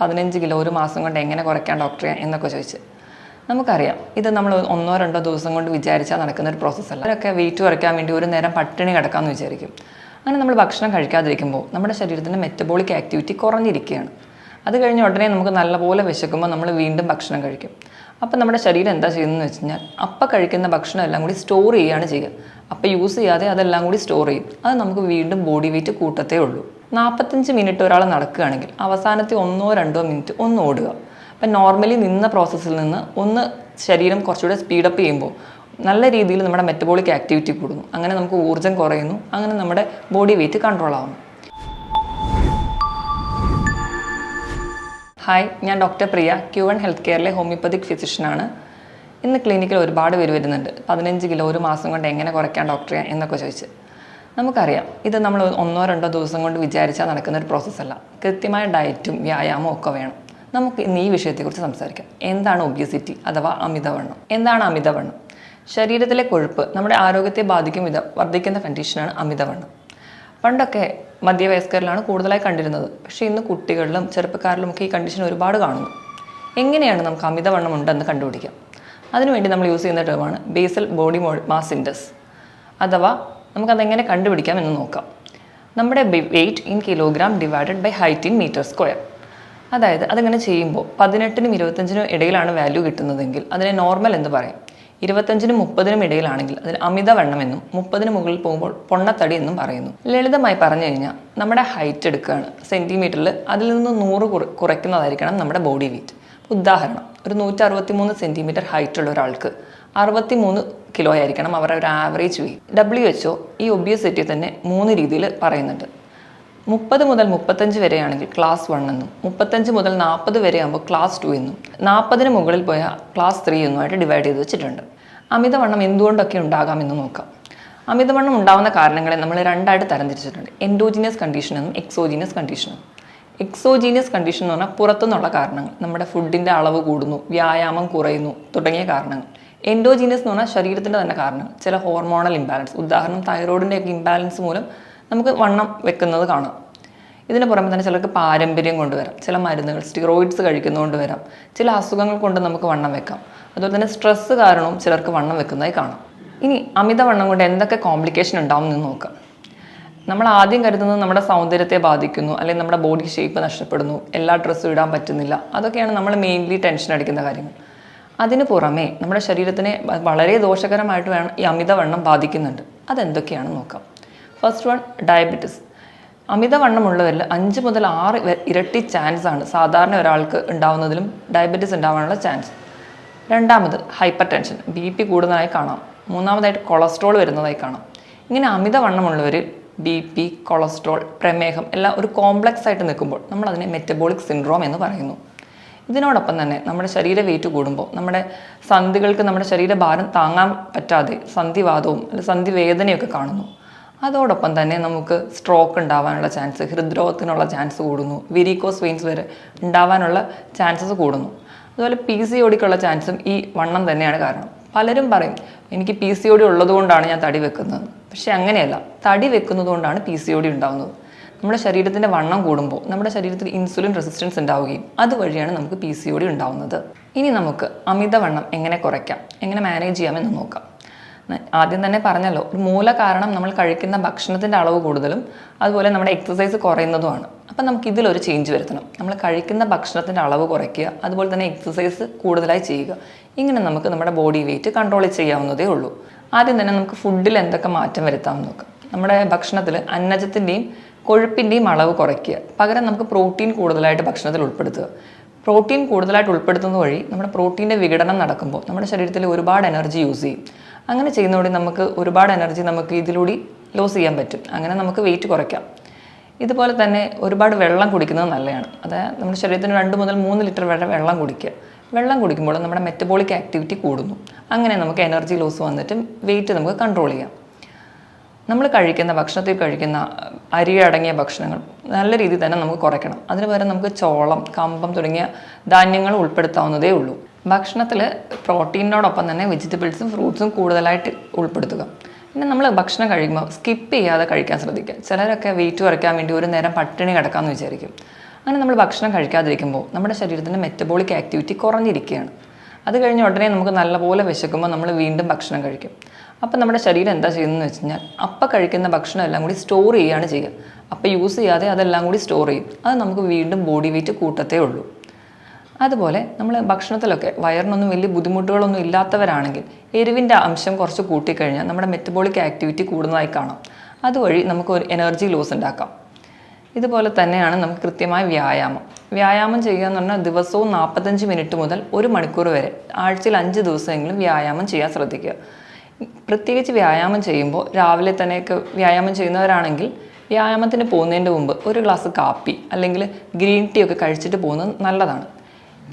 15 kilo ഒരു മാസം കൊണ്ട് എങ്ങനെ കുറയ്ക്കാം ഡോക്ടറെ എന്നൊക്കെ ചോദിച്ച് നമുക്കറിയാം ഇത് നമ്മൾ ഒന്നോ രണ്ടോ ദിവസം കൊണ്ട് വിചാരിച്ചാൽ നടക്കുന്ന ഒരു പ്രോസസ്സല്ല. അവരൊക്കെ വെയിറ്റ് കുറയ്ക്കാൻ വേണ്ടി ഒരു നേരം പട്ടിണി കിടക്കാമെന്ന് വിചാരിക്കും. അങ്ങനെ നമ്മൾ ഭക്ഷണം കഴിക്കാതിരിക്കുമ്പോൾ നമ്മുടെ ശരീരത്തിൻ്റെ മെറ്റബോളിക് ആക്ടിവിറ്റി കുറഞ്ഞിരിക്കുകയാണ്. അത് കഴിഞ്ഞ ഉടനെ നമുക്ക് നല്ലപോലെ വിശക്കുമ്പോൾ നമ്മൾ വീണ്ടും ഭക്ഷണം കഴിക്കും. അപ്പോൾ നമ്മുടെ ശരീരം എന്താ ചെയ്യുന്നതെന്ന് വെച്ച് കഴിഞ്ഞാൽ അപ്പം കഴിക്കുന്ന ഭക്ഷണം എല്ലാം കൂടി സ്റ്റോർ ചെയ്യുകയാണ് ചെയ്യുക. അപ്പം യൂസ് ചെയ്യാതെ അതെല്ലാം കൂടി സ്റ്റോർ ചെയ്യും. അത് നമുക്ക് വീണ്ടും ബോഡി വെയിറ്റ് കൂട്ടത്തേ ഉള്ളൂ. 45 മിനിറ്റ് ഒരാൾ നടക്കുകയാണെങ്കിൽ അവസാനത്തെ 1-2 മിനിറ്റ് ഒന്ന് ഓടുക. അപ്പം നോർമലി നിന്ന പ്രോസസ്സിൽ നിന്ന് ഒന്ന് ശരീരം കുറച്ചുകൂടെ സ്പീഡപ്പ് ചെയ്യുമ്പോൾ നല്ല രീതിയിൽ നമ്മുടെ മെറ്റബോളിക് ആക്ടിവിറ്റി കൂടുന്നു. അങ്ങനെ നമുക്ക് ഊർജ്ജം കുറയുന്നു. അങ്ങനെ നമ്മുടെ ബോഡി വെയിറ്റ് കൺട്രോൾ ആവുന്നു. ഹായ്, ഞാൻ ഡോക്ടർ പ്രിയ, Q1 ഹെൽത്ത് കെയറിലെ ഹോമിയോപ്പതിക് ഫിസിഷ്യനാണ്. ഇന്ന് ക്ലിനിക്കിൽ ഒരുപാട് പേര് വരുന്നുണ്ട്. 15 കിലോ ഒരു മാസം കൊണ്ട് എങ്ങനെ കുറയ്ക്കാം ഡോക്ടറെ എന്നൊക്കെ ചോദിച്ച് നമുക്കറിയാം ഇത് നമ്മൾ ഒന്നോ രണ്ടോ ദിവസം കൊണ്ട് വിചാരിച്ചാൽ നടക്കുന്ന ഒരു പ്രോസസ്സല്ല. കൃത്യമായ ഡയറ്റും വ്യായാമവും ഒക്കെ വേണം. നമുക്ക് ഇന്ന് ഈ വിഷയത്തെക്കുറിച്ച് സംസാരിക്കാം. എന്താണ് ഒബ്യസിറ്റി അഥവാ അമിതവണ്ണം? എന്താണ് അമിതവണ്ണം? ശരീരത്തിലെ കൊഴുപ്പ് നമ്മുടെ ആരോഗ്യത്തെ ബാധിക്കും വിധം വർദ്ധിക്കുന്ന കണ്ടീഷനാണ് അമിതവണ്ണം. പണ്ടൊക്കെ മധ്യവയസ്കരിലാണ് കൂടുതലായി കണ്ടിരുന്നത്. പക്ഷേ ഇന്ന് കുട്ടികളിലും ചെറുപ്പക്കാരിലും ഒക്കെ ഈ കണ്ടീഷൻ ഒരുപാട് കാണുന്നു. എങ്ങനെയാണ് നമുക്ക് അമിതവണ്ണം ഉണ്ടെന്ന് കണ്ടുപിടിക്കാം? അതിനുവേണ്ടി നമ്മൾ യൂസ് ചെയ്യുന്ന ടേമാണ് ബേസൽ ബോഡി മാസ് ഇൻഡെക്സ്, അഥവാ നമുക്കതെങ്ങനെ കണ്ടുപിടിക്കാം എന്ന് നോക്കാം. നമ്മുടെ weight in kilogram divided by height in metre square. അതായത് അതിങ്ങനെ ചെയ്യുമ്പോൾ 18-നും 25-നും ഇടയിലാണ് വാല്യൂ കിട്ടുന്നതെങ്കിൽ അതിനെ നോർമൽ എന്ന് പറയും. 25-നും 30-നും ഇടയിലാണെങ്കിൽ അതിന് അമിതവണ്ണം എന്നും 30-ന് മുകളിൽ പോകുമ്പോൾ പൊണ്ണത്തടി എന്നും പറയുന്നു. ലളിതമായി പറഞ്ഞു കഴിഞ്ഞാൽ നമ്മുടെ ഹൈറ്റ് എടുക്കുകയാണ് സെൻറ്റിമീറ്ററിൽ, അതിൽ നിന്ന് 100 കുറയ്ക്കുന്നതായിരിക്കണം നമ്മുടെ ബോഡി വെയിറ്റ്. ഉദാഹരണം, ഒരു 163 സെൻറ്റിമീറ്റർ ഹൈറ്റ് ഉള്ള ഒരാൾക്ക് 63 കിലോ ആയിരിക്കണം അവരുടെ ഒരു ആവറേജ് വെയിറ്റ്. WHO ഈ ഒബിയസിറ്റി തന്നെ 3 രീതിയിൽ പറയുന്നുണ്ട്. 30 മുതൽ 35 വരെയാണെങ്കിൽ ക്ലാസ് 1 എന്നും, 35 മുതൽ 40 വരെ ആകുമ്പോൾ ക്ലാസ് 2 എന്നും, 40-ന് മുകളിൽ പോയാൽ ക്ലാസ് 3 എന്നുമായിട്ട് ഡിവൈഡ് ചെയ്ത് വെച്ചിട്ടുണ്ട്. അമിതവണ്ണം എന്തുകൊണ്ടൊക്കെ ഉണ്ടാകാമെന്ന് നോക്കാം. അമിതവണ്ണം ഉണ്ടാകുന്ന കാരണങ്ങളെ നമ്മൾ രണ്ടായിട്ട് തരംതിരിച്ചിട്ടുണ്ട്. എൻഡോജീനിയസ് കണ്ടീഷൻ എന്നും എക്സോജീനിയസ് കണ്ടീഷൻ എന്നും. എക്സോജീനിയസ് കണ്ടീഷൻ എന്ന് പറഞ്ഞാൽ പുറത്തുനിന്നുള്ള കാരണങ്ങൾ, നമ്മുടെ ഫുഡിൻ്റെ അളവ് കൂടുന്നു, വ്യായാമം കുറയുന്നു തുടങ്ങിയ കാരണങ്ങൾ. എൻഡോജീനിയസ് എന്ന് പറഞ്ഞാൽ ശരീരത്തിൻ്റെ തന്നെ കാരണങ്ങൾ, ചില ഹോർമോണൽ ഇംബാലൻസ്, ഉദാഹരണം തൈറോയിഡിൻ്റെയൊക്കെ ഇംബാലൻസ് മൂലം നമുക്ക് വണ്ണം വെക്കുന്നത് കാണാം. ഇതിന് പുറമെ തന്നെ ചിലർക്ക് പാരമ്പര്യം കൊണ്ടുവരാം, ചില മരുന്നുകൾ സ്റ്റിറോയിഡ്സ് കഴിക്കുന്നതുകൊണ്ട് വരാം, ചില അസുഖങ്ങൾ കൊണ്ട് നമുക്ക് വണ്ണം വെക്കാം. അതുപോലെ തന്നെ സ്ട്രെസ്സ് കാരണവും ചിലർക്ക് വണ്ണം വെക്കുന്നതായി കാണാം. ഇനി അമിതവണ്ണം കൊണ്ട് എന്തൊക്കെ കോംപ്ലിക്കേഷൻ ഉണ്ടാവും എന്ന് നോക്കാം. നമ്മൾ ആദ്യം കരുതുന്നത് നമ്മുടെ സൗന്ദര്യത്തെ ബാധിക്കുന്നു, അല്ലെങ്കിൽ നമ്മുടെ ബോഡി ഷേപ്പ് നഷ്ടപ്പെടുന്നു, എല്ലാ ഡ്രസ്സും ഇടാൻ പറ്റുന്നില്ല. അതൊക്കെയാണ് നമ്മൾ മെയിൻലി ടെൻഷൻ അടിക്കുന്ന കാര്യങ്ങൾ. അതിന് പുറമെ നമ്മുടെ ശരീരത്തിനെ വളരെ ദോഷകരമായിട്ട് വേണം ഈ അമിതവണ്ണം ബാധിക്കുന്നുണ്ട്. അതെന്തൊക്കെയാണെന്ന് നോക്കാം. First one, diabetes. അമിതവണ്ണമുള്ളവരിൽ 5 മുതൽ 6 ഇരട്ടി ചാൻസ് ആണ് സാധാരണ ഒരാൾക്ക് ഉണ്ടാവുന്നതിലും ഡയബറ്റിസ് ഉണ്ടാവാനുള്ള ചാൻസ്. രണ്ടാമത്, ഹൈപ്പർ ടെൻഷൻ, BP കൂടുന്നതായി കാണാം. മൂന്നാമതായിട്ട് കൊളസ്ട്രോൾ വരുന്നതായി കാണാം. ഇങ്ങനെ അമിതവണ്ണമുള്ളവർ BP, കൊളസ്ട്രോൾ, പ്രമേഹം എല്ലാം ഒരു കോംപ്ലക്സ് ആയിട്ട് നിൽക്കുമ്പോൾ നമ്മൾ അതിനെ മെറ്റബോളിക് സിൻഡ്രോം എന്ന് പറയുന്നു. ഇതിനോടൊപ്പം തന്നെ നമ്മുടെ ശരീര വെയിറ്റ് കൂടുമ്പോൾ നമ്മുടെ സന്ധികൾക്ക് നമ്മുടെ ശരീരഭാരം താങ്ങാൻ പറ്റാതെ സന്ധിവാദവും അല്ലെങ്കിൽ സന്ധിവേദനയൊക്കെ കാണുന്നു. അതോടൊപ്പം തന്നെ നമുക്ക് സ്ട്രോക്ക് ഉണ്ടാവാനുള്ള ചാൻസ്, ഹൃദ്രോഗത്തിനുള്ള ചാൻസ് കൂടുന്നു, വെരിക്കോസ് വെയിൻസ് വരെ ഉണ്ടാവാനുള്ള ചാൻസസ് കൂടുന്നു. അതുപോലെ PCODക്കുള്ള ചാൻസും ഈ വണ്ണം തന്നെയാണ് കാരണം. പലരും പറയും എനിക്ക് PCOD ഉള്ളതുകൊണ്ടാണ് ഞാൻ തടി വെക്കുന്നത്. പക്ഷേ അങ്ങനെയല്ല, തടി വെക്കുന്നത് കൊണ്ടാണ് PCOD ഉണ്ടാകുന്നത്. നമ്മുടെ ശരീരത്തിൻ്റെ വണ്ണം കൂടുമ്പോൾ നമ്മുടെ ശരീരത്തിൽ ഇൻസുലിൻ റെസിസ്റ്റൻസ് ഉണ്ടാവുകയും അതുവഴിയാണ് നമുക്ക് PCOD ഉണ്ടാവുന്നത്. ഇനി നമുക്ക് അമിതവണ്ണം എങ്ങനെ കുറയ്ക്കാം, എങ്ങനെ മാനേജ് ചെയ്യാമെന്ന് നോക്കാം. ആദ്യം തന്നെ പറഞ്ഞല്ലോ, ഒരു മൂല കാരണം നമ്മൾ കഴിക്കുന്ന ഭക്ഷണത്തിൻ്റെ അളവ് കൂടുതലും അതുപോലെ നമ്മുടെ എക്സസൈസ് കുറയുന്നതുമാണ്. അപ്പം നമുക്ക് ഇതിലൊരു ചേഞ്ച് വരുത്തണം. നമ്മൾ കഴിക്കുന്ന ഭക്ഷണത്തിൻ്റെ അളവ് കുറയ്ക്കുക, അതുപോലെ തന്നെ എക്സസൈസ് കൂടുതലായി ചെയ്യുക. ഇങ്ങനെ നമുക്ക് നമ്മുടെ ബോഡി വെയിറ്റ് കൺട്രോൾ ചെയ്യാവുന്നതേ ഉള്ളൂ. ആദ്യം തന്നെ നമുക്ക് ഫുഡിൽ എന്തൊക്കെ മാറ്റം വരുത്താമെന്ന് നോക്കാം. നമ്മുടെ ഭക്ഷണത്തിൽ അന്നജത്തിൻ്റെയും കൊഴുപ്പിൻ്റെയും അളവ് കുറയ്ക്കുക. പകരം നമുക്ക് പ്രോട്ടീൻ കൂടുതലായിട്ട് ഭക്ഷണത്തിൽ ഉൾപ്പെടുത്തുക. പ്രോട്ടീൻ കൂടുതലായിട്ട് ഉൾപ്പെടുത്തുന്നത് വഴി നമ്മുടെ പ്രോട്ടീൻ്റെ വിഘടനം നടക്കുമ്പോൾ നമ്മുടെ ശരീരത്തിൽ ഒരുപാട് എനർജി യൂസ് ചെയ്യും. അങ്ങനെ ചെയ്യുന്നതോടെ നമുക്ക് ഒരുപാട് എനർജി നമുക്ക് ഇതിലൂടെ ലോസ് ചെയ്യാൻ പറ്റും. അങ്ങനെ നമുക്ക് വെയിറ്റ് കുറയ്ക്കാം. ഇതുപോലെ തന്നെ ഒരുപാട് വെള്ളം കുടിക്കുന്നത് നല്ലതാണ്. അതായത് നമ്മുടെ ശരീരത്തിന് 2 മുതൽ 3 ലിറ്റർ വരെ വെള്ളം കുടിക്കുക. വെള്ളം കുടിക്കുമ്പോൾ നമ്മുടെ മെറ്റബോളിക് ആക്ടിവിറ്റി കൂടുന്നു. അങ്ങനെ നമുക്ക് എനർജി ലോസ് വന്നിട്ട് വെയിറ്റ് നമുക്ക് കൺട്രോൾ ചെയ്യാം. നമ്മൾ കഴിക്കുന്ന ഭക്ഷണത്തിൽ കഴിക്കുന്ന അരി അടങ്ങിയ ഭക്ഷണങ്ങൾ നല്ല രീതിയിൽ തന്നെ നമുക്ക് കുറയ്ക്കണം. അതിന് പകരം നമുക്ക് ചോളം, കമ്പം തുടങ്ങിയ ധാന്യങ്ങൾ ഉൾപ്പെടുത്താവുന്നതേ ഉള്ളൂ. ഭക്ഷണത്തിൽ പ്രോട്ടീനോടൊപ്പം തന്നെ വെജിറ്റബിൾസും ഫ്രൂട്ട്സും കൂടുതലായിട്ട് ഉൾപ്പെടുത്തുക. പിന്നെ നമ്മൾ ഭക്ഷണം കഴിക്കുമ്പോൾ സ്കിപ്പ് ചെയ്യാതെ കഴിക്കാൻ ശ്രദ്ധിക്കുക. ചിലരൊക്കെ വെയിറ്റ് കുറയ്ക്കാൻ വേണ്ടി ഒരു നേരം പട്ടിണി കിടക്കാമെന്ന് വിചാരിക്കും. അങ്ങനെ നമ്മൾ ഭക്ഷണം കഴിക്കാതിരിക്കുമ്പോൾ നമ്മുടെ ശരീരത്തിൻ്റെ മെറ്റബോളിക് ആക്ടിവിറ്റി കുറഞ്ഞിരിക്കുകയാണ്. അത് കഴിഞ്ഞ ഉടനെ നമുക്ക് നല്ലപോലെ വിശക്കുമ്പോൾ നമ്മൾ വീണ്ടും ഭക്ഷണം കഴിക്കും. അപ്പം നമ്മുടെ ശരീരം എന്താ ചെയ്യുന്നതെന്ന് വെച്ച് കഴിഞ്ഞാൽ അപ്പം കഴിക്കുന്ന ഭക്ഷണം എല്ലാം കൂടി സ്റ്റോർ ചെയ്യുകയാണ് ചെയ്യുക. അപ്പം യൂസ് ചെയ്യാതെ അതെല്ലാം കൂടി സ്റ്റോർ ചെയ്യും. അത് നമുക്ക് വീണ്ടും ബോഡി വെയിറ്റ് കൂട്ടത്തേ ഉള്ളൂ. അതുപോലെ നമ്മൾ ഭക്ഷണത്തിലൊക്കെ വയറിനൊന്നും വലിയ ബുദ്ധിമുട്ടുകളൊന്നും ഇല്ലാത്തവരാണെങ്കിൽ എരിവിൻ്റെ അംശം കുറച്ച് കൂട്ടിക്കഴിഞ്ഞാൽ നമ്മുടെ മെറ്റബോളിക് ആക്ടിവിറ്റി കൂടുന്നതായി കാണാം. അതുവഴി നമുക്ക് ഒരു എനർജി ലോസ് ഉണ്ടാക്കാം. ഇതുപോലെ തന്നെയാണ് നമുക്ക് കൃത്യമായ വ്യായാമം ചെയ്യുക എന്ന് പറഞ്ഞാൽ ദിവസവും 45 മിനിറ്റ് മുതൽ 1 മണിക്കൂർ വരെ ആഴ്ചയിൽ 5 ദിവസമെങ്കിലും വ്യായാമം ചെയ്യാൻ ശ്രദ്ധിക്കുക. പ്രത്യേകിച്ച് വ്യായാമം ചെയ്യുമ്പോൾ രാവിലെ തന്നെയൊക്കെ വ്യായാമം ചെയ്യുന്നവരാണെങ്കിൽ വ്യായാമത്തിന് പോകുന്നതിൻ്റെ മുമ്പ് ഒരു ഗ്ലാസ് കാപ്പി അല്ലെങ്കിൽ ഗ്രീൻ ടീ ഒക്കെ കഴിച്ചിട്ട് പോകുന്നത് നല്ലതാണ്.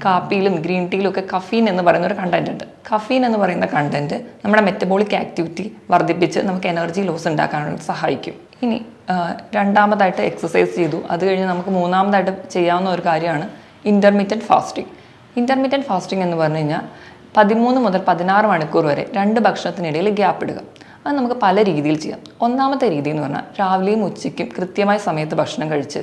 കാപ്പിയിലും ഗ്രീൻ ടീയിലും ഒക്കെ കഫീൻ എന്ന് പറയുന്ന ഒരു കണ്ടൻറ് ഉണ്ട്. കഫീൻ എന്ന് പറയുന്ന കണ്ടൻറ്റ് നമ്മുടെ മെറ്റബോളിക് ആക്ടിവിറ്റി വർദ്ധിപ്പിച്ച് നമുക്ക് എനർജി ലോസ് ഉണ്ടാക്കാനായിട്ട് സഹായിക്കും. ഇനി രണ്ടാമതായിട്ട് എക്സസൈസ് ചെയ്തു. അത് കഴിഞ്ഞ് നമുക്ക് മൂന്നാമതായിട്ട് ചെയ്യാവുന്ന ഒരു കാര്യമാണ് ഇൻ്റർമീഡിയറ്റ് ഫാസ്റ്റിംഗ്. ഇൻ്റർമീഡിയറ്റ് ഫാസ്റ്റിംഗ് എന്ന് പറഞ്ഞു കഴിഞ്ഞാൽ 13 മുതൽ 16 മണിക്കൂർ വരെ 2 ഭക്ഷണത്തിനിടയിൽ ഗ്യാപ്പ് ഇടുക. അത് നമുക്ക് പല രീതിയിൽ ചെയ്യാം. ഒന്നാമത്തെ രീതി എന്ന് പറഞ്ഞാൽ രാവിലെയും ഉച്ചയ്ക്കും കൃത്യമായ സമയത്ത് ഭക്ഷണം കഴിച്ച്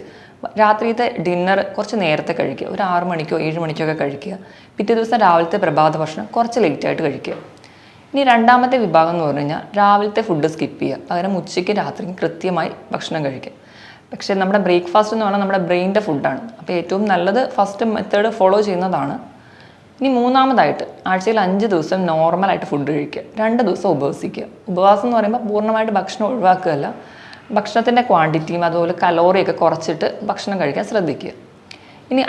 രാത്രിയത്തെ ഡിന്നർ കുറച്ച് നേരത്തെ കഴിക്കുക. ഒരു 6 മണിക്കോ 7 മണിക്കോ ഒക്കെ കഴിക്കുക. പിറ്റേ ദിവസം രാവിലത്തെ പ്രഭാത ഭക്ഷണം കുറച്ച് ലേറ്റായിട്ട് കഴിക്കുക. ഇനി രണ്ടാമത്തെ വിഭാഗം എന്ന് പറഞ്ഞു കഴിഞ്ഞാൽ രാവിലത്തെ ഫുഡ് സ്കിപ്പ് ചെയ്യുക. പകരം ഉച്ചയ്ക്ക് രാത്രിയും കൃത്യമായി ഭക്ഷണം കഴിക്കുക. പക്ഷേ നമ്മുടെ ബ്രേക്ക്ഫാസ്റ്റ് എന്ന് പറഞ്ഞാൽ നമ്മുടെ ബ്രെയിനിൻ്റെ ഫുഡാണ്. അപ്പോൾ ഏറ്റവും നല്ലത് ഫസ്റ്റ് മെത്തേഡ് ഫോളോ ചെയ്യുന്നതാണ്. ഇനി മൂന്നാമതായിട്ട് ആഴ്ചയിൽ 5 ദിവസം നോർമലായിട്ട് ഫുഡ് കഴിക്കുക. 2 ദിവസം ഉപവസിക്കുക. ഉപവാസം എന്ന് പറയുമ്പോൾ പൂർണ്ണമായിട്ട് ഭക്ഷണം ഒഴിവാക്കുകയല്ല, ഭക്ഷണത്തിൻ്റെ ക്വാണ്ടിറ്റിയും അതുപോലെ കലോറിയൊക്കെ കുറച്ചിട്ട് ഭക്ഷണം കഴിക്കാൻ ശ്രദ്ധിക്കുക. ഇനി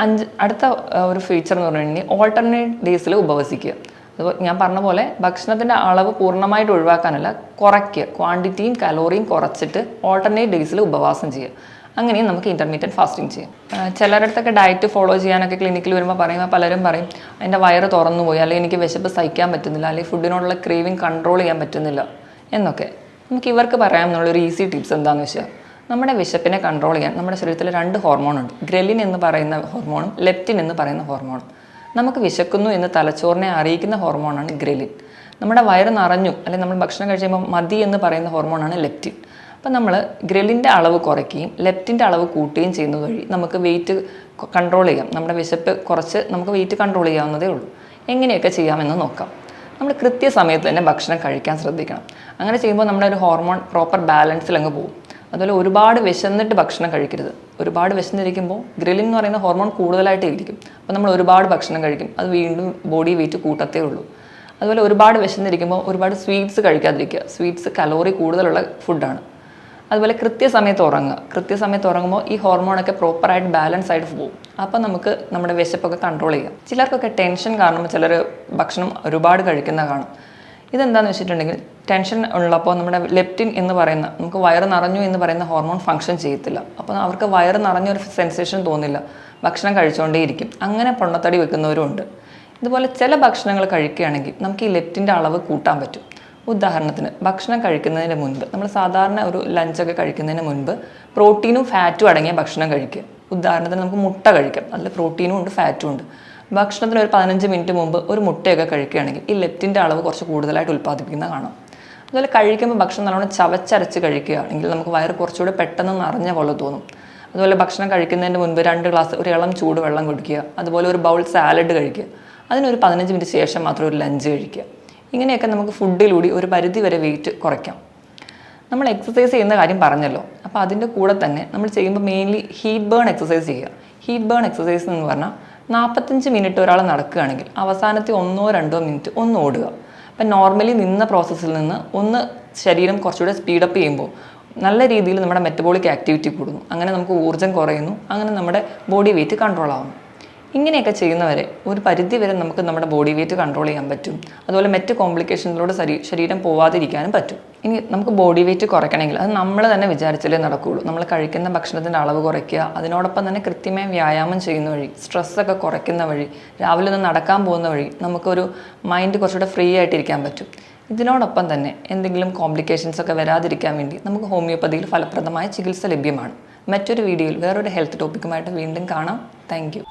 അടുത്ത ഒരു ഫീച്ചർ എന്ന് പറഞ്ഞു കഴിഞ്ഞാൽ ഓൾട്ടർനേറ്റ് ഡേയ്സിൽ ഉപവസിക്കുക. അപ്പോൾ ഞാൻ പറഞ്ഞ പോലെ ഭക്ഷണത്തിൻ്റെ അളവ് പൂർണ്ണമായിട്ട് ഒഴിവാക്കാനല്ല, കുറയ്ക്കുക. ക്വാണ്ടിറ്റിയും കലോറിയും കുറച്ചിട്ട് ഓൾട്ടർനേറ്റ് ഡേയ്സിൽ ഉപവാസം ചെയ്യുക. അങ്ങനെയും നമുക്ക് ഇൻ്റർമീഡിയറ്റ് ഫാസ്റ്റിംഗ് ചെയ്യാം. ചിലരിടത്തൊക്കെ ഡയറ്റ് ഫോളോ ചെയ്യാനൊക്കെ ക്ലിനിക്കിൽ വരുമ്പോൾ പലരും പറയും എൻ്റെ വയറ് തുറന്നു പോയി, അല്ലെങ്കിൽ എനിക്ക് വിശപ്പ് സഹിക്കാൻ പറ്റുന്നില്ല, അല്ലെങ്കിൽ ഫുഡിനോടുള്ള ക്രേവിങ് കൺട്രോൾ ചെയ്യാൻ പറ്റുന്നില്ല എന്നൊക്കെ. നമുക്ക് ഇവർക്ക് പറയാമെന്നുള്ളൊരു ഈസി ടിപ്സ് എന്താണെന്ന് വെച്ചാൽ, നമ്മുടെ വിശപ്പിനെ കൺട്രോൾ ചെയ്യാൻ നമ്മുടെ ശരീരത്തിൽ 2 ഹോർമോണുണ്ട്. ഗ്രലിൻ എന്ന് പറയുന്ന ഹോർമോണും ലെപ്റ്റിൻ എന്ന് പറയുന്ന ഹോർമോണും. നമുക്ക് വിശക്കുന്നു എന്ന് തലച്ചോറിനെ അറിയിക്കുന്ന ഹോർമോണാണ് ഗ്രലിൻ. നമ്മുടെ വയറ് നിറഞ്ഞു അല്ലെങ്കിൽ നമ്മൾ ഭക്ഷണം കഴിക്കുമ്പോൾ മതി എന്ന് പറയുന്ന ഹോർമോണാണ് ലെപ്റ്റിൻ. അപ്പം നമ്മൾ ഗ്രലിൻ്റെ അളവ് കുറയ്ക്കുകയും ലെപ്റ്റിൻ്റെ അളവ് കൂട്ടുകയും ചെയ്യുന്നത് വഴി നമുക്ക് വെയിറ്റ് കൺട്രോൾ ചെയ്യാം. നമ്മുടെ വിശപ്പ് കുറച്ച് നമുക്ക് വെയിറ്റ് കൺട്രോൾ ചെയ്യാവുന്നതേ ഉള്ളൂ. എങ്ങനെയൊക്കെ ചെയ്യാമെന്ന് നോക്കാം. നമ്മൾ കൃത്യസമയത്ത് തന്നെ ഭക്ഷണം കഴിക്കാൻ ശ്രദ്ധിക്കണം. അങ്ങനെ ചെയ്യുമ്പോൾ നമ്മുടെ ഒരു ഹോർമോൺ പ്രോപ്പർ ബാലൻസിൽ അങ്ങ് പോകും. അതുപോലെ ഒരുപാട് വിശന്നിട്ട് ഭക്ഷണം കഴിക്കരുത്. ഒരുപാട് വിശന്നിരിക്കുമ്പോൾ ഗ്രലിൻ എന്ന് പറയുന്ന ഹോർമോൺ കൂടുതലായിട്ട് ഇരിക്കും. അപ്പോൾ നമ്മൾ ഒരുപാട് ഭക്ഷണം കഴിക്കും. അത് വീണ്ടും ബോഡി വെയിറ്റ് കൂട്ടത്തേ ഉള്ളൂ. അതുപോലെ ഒരുപാട് വിശന്നിരിക്കുമ്പോൾ ഒരുപാട് സ്വീറ്റ്സ് കഴിക്കാതിരിക്കുക. സ്വീറ്റ്സ് കലോറി കൂടുതലുള്ള ഫുഡാണ്. അതുപോലെ കൃത്യസമയത്ത് ഉറങ്ങുമ്പോൾ ഈ ഹോർമോണൊക്കെ പ്രോപ്പറായിട്ട് ബാലൻസ് ആയിട്ട് പോകും. അപ്പം നമുക്ക് നമ്മുടെ വിശപ്പൊക്കെ കൺട്രോൾ ചെയ്യാം. ചിലർക്കൊക്കെ ടെൻഷൻ കാരണം ചിലർ ഭക്ഷണം ഒരുപാട് കഴിക്കുന്ന കാണും. ഇതെന്താണെന്ന് വെച്ചിട്ടുണ്ടെങ്കിൽ ടെൻഷൻ ഉള്ളപ്പോൾ നമ്മുടെ ലെപ്റ്റിൻ എന്ന് പറയുന്ന നമുക്ക് വയറ് നിറഞ്ഞു എന്ന് പറയുന്ന ഹോർമോൺ ഫങ്ഷൻ ചെയ്യത്തില്ല. അപ്പോൾ അവർക്ക് വയറ് നിറഞ്ഞൊരു സെൻസേഷൻ തോന്നില്ല, ഭക്ഷണം കഴിച്ചുകൊണ്ടേയിരിക്കും. അങ്ങനെ പൊണ്ണത്തടി വെക്കുന്നവരും ഉണ്ട്. ഇതുപോലെ ചില ഭക്ഷണങ്ങൾ കഴിക്കുകയാണെങ്കിൽ നമുക്ക് ഈ ലെപ്റ്റിൻ്റെ അളവ് കൂട്ടാൻ പറ്റും. ഉദാഹരണത്തിന് ഭക്ഷണം കഴിക്കുന്നതിന് മുൻപ് നമ്മൾ സാധാരണ ഒരു ലഞ്ചൊക്കെ കഴിക്കുന്നതിന് മുൻപ് പ്രോട്ടീനും ഫാറ്റും അടങ്ങിയ ഭക്ഷണം കഴിക്കുക. ഉദാഹരണത്തിന് നമുക്ക് മുട്ട കഴിക്കാം. അതിൽ പ്രോട്ടീനും ഉണ്ട് ഫാറ്റും ഉണ്ട്. ഭക്ഷണത്തിന് ഒരു 15 മിനിറ്റ് മുമ്പ് ഒരു മുട്ടയൊക്കെ കഴിക്കുകയാണെങ്കിൽ ഈ ലെപ്റ്റിൻ്റെ അളവ് കുറച്ച് കൂടുതലായിട്ട് ഉൽപ്പാദിപ്പിക്കുന്ന കാണാം. അതുപോലെ കഴിക്കുമ്പോൾ ഭക്ഷണം നല്ലോണം ചവച്ചരച്ച് കഴിക്കുകയാണെങ്കിൽ നമുക്ക് വയറ് കുറച്ചുകൂടി പെട്ടെന്ന് നിറഞ്ഞ പോലെ തോന്നും. അതുപോലെ ഭക്ഷണം കഴിക്കുന്നതിന് മുൻപ് 2 ഗ്ലാസ് ഒരു ഇളം ചൂട് വെള്ളം കുടിക്കുക. അതുപോലെ ഒരു ബൗൾ സാലഡ് കഴിക്കുക. അതിനൊരു 15 മിനിറ്റ് ശേഷം മാത്രം ഒരു ലഞ്ച് കഴിക്കുക. ഇങ്ങനെയൊക്കെ നമുക്ക് ഫുഡിലൂടെ ഒരു പരിധി വരെ വെയിറ്റ് കുറയ്ക്കാം. നമ്മൾ എക്സസൈസ് ചെയ്യുന്ന കാര്യം പറഞ്ഞല്ലോ. അപ്പോൾ അതിൻ്റെ കൂടെ തന്നെ നമ്മൾ ചെയ്യുമ്പോൾ മെയിൻലി ഹീറ്റ് ബേൺ എക്സസൈസ് ചെയ്യുക. ഹീറ്റ് ബേൺ എക്സസൈസ് എന്ന് പറഞ്ഞാൽ 45 മിനിറ്റ് ഒരാൾ നടക്കുകയാണെങ്കിൽ അവസാനത്തെ 1-2 മിനിറ്റ് ഒന്ന് ഓടുക. അപ്പം നോർമലി നിന്ന പ്രോസസ്സിൽ നിന്ന് ഒന്ന് ശരീരം കുറച്ചുകൂടെ സ്പീഡപ്പ് ചെയ്യുമ്പോൾ നല്ല രീതിയിൽ നമ്മുടെ മെറ്റബോളിക് ആക്ടിവിറ്റി കൂടുന്നു. അങ്ങനെ നമുക്ക് ഊർജ്ജം കുറയുന്നു. അങ്ങനെ നമ്മുടെ ബോഡി വെയിറ്റ് കൺട്രോൾ ആവുന്നു. ഇങ്ങനെയൊക്കെ ചെയ്യുന്നവരെ ഒരു പരിധി വരെ നമുക്ക് നമ്മുടെ ബോഡി വെയിറ്റ് കൺട്രോൾ ചെയ്യാൻ പറ്റും. അതുപോലെ മറ്റ് കോംപ്ലിക്കേഷൻസിലൂടെ ശരീരം പോവാതിരിക്കാനും പറ്റും. ഇനി നമുക്ക് ബോഡി വെയിറ്റ് കുറയ്ക്കണമെങ്കിൽ അത് നമ്മൾ തന്നെ വിചാരിച്ചാലേ നടക്കുകയുള്ളൂ. നമ്മൾ കഴിക്കുന്ന ഭക്ഷണത്തിൻ്റെ അളവ് കുറയ്ക്കുക, അതിനോടൊപ്പം തന്നെ കൃത്യമായി വ്യായാമം ചെയ്യുന്ന വഴി, സ്ട്രെസ്സൊക്കെ കുറയ്ക്കുന്ന വഴി, രാവിലെ ഒന്ന് നടക്കാൻ പോകുന്ന വഴി നമുക്കൊരു മൈൻഡ് കുറച്ചുകൂടെ ഫ്രീ ആയിട്ടിരിക്കാൻ പറ്റും. ഇതിനോടൊപ്പം തന്നെ എന്തെങ്കിലും കോംപ്ലിക്കേഷൻസ് ഒക്കെ വരാതിരിക്കാൻ വേണ്ടി നമുക്ക് ഹോമിയോപ്പതിയിൽ ഫലപ്രദമായ ചികിത്സ ലഭ്യമാണ്. മറ്റൊരു വീഡിയോയിൽ വേറൊരു ഹെൽത്ത് ടോപ്പിക്കുമായിട്ട് വീണ്ടും കാണാം. Thank you.